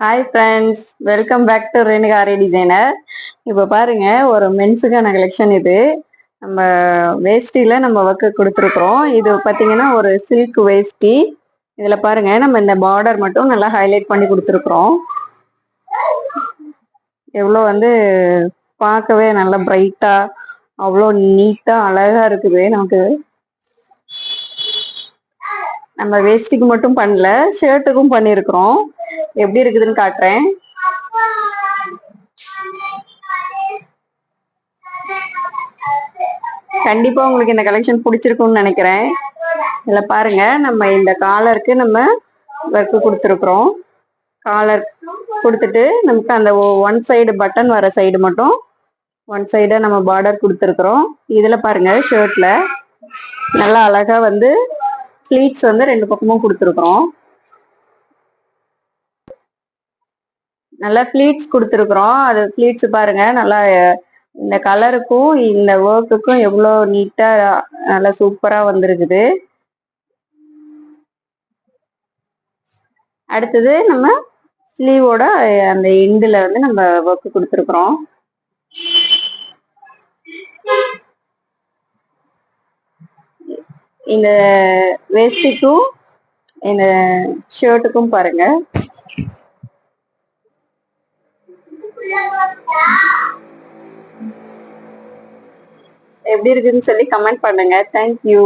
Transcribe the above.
Hi friends, welcome back to Renukari designer. இப்போ பாருங்க, ஒரு மென்ஸுக்கான கலெக்ஷன் இது. நம்ம வேஷ்டியில் நம்ம ஒர்க்கு கொடுத்துருக்குறோம். இது பார்த்தீங்கன்னா ஒரு சில்க் வேஷ்டி. இதில் பாருங்க, நம்ம இந்த பார்டர் மட்டும் நல்லா ஹைலைட் பண்ணி கொடுத்துருக்குறோம். எவ்வளோ பார்க்கவே நல்லா பிரைட்டாக, அவ்வளோ நீட்டாக அழகாக இருக்குது. நம்ம வேஷ்டிக்கு மட்டும் பண்ணல, ஷர்ட்டுக்கும் பண்ணியிருக்கிறோம். எப்படி இருக்குதுன்னு காட்டுறேன். கண்டிப்பா உங்களுக்கு இந்த கலெக்ஷன் பிடிச்சிருக்கும்னு நினைக்கிறேன். இதுல பாருங்க, நம்ம இந்த காலருக்கு நம்ம ஒர்க்கு கொடுத்துருக்குறோம். காலர் கொடுத்துட்டு நமக்கு அந்த ஒன் சைடு பட்டன் வர சைடு மட்டும் ஒன் சைடா நம்ம பார்டர் கொடுத்துருக்குறோம். இதுல பாருங்க, ஷர்ட்ல நல்லா அழகா ஸ்லீட்ஸ் ரெண்டு பக்கமும் கொடுத்துருக்குறோம். நல்லா ஃபிளீட்ஸ் கொடுத்துருக்குறோம். அது ஃபிளீட்ஸ் பாருங்க, நல்லா இந்த கலருக்கும் இந்த ஒர்க்குக்கும் எவ்வளோ நீட்டா நல்லா சூப்பரா வந்திருக்குது. அடுத்தது நம்ம ஸ்லீவோட அந்த எண்டுல நம்ம ஒர்க் கொடுத்துருக்குறோம். இந்த வேஷ்டிக்கும் இந்த ஷர்ட்டுக்கும் பாருங்க எப்படி இருக்குன்னு சொல்லி கமெண்ட் பண்ணுங்க. தேங்க்யூ.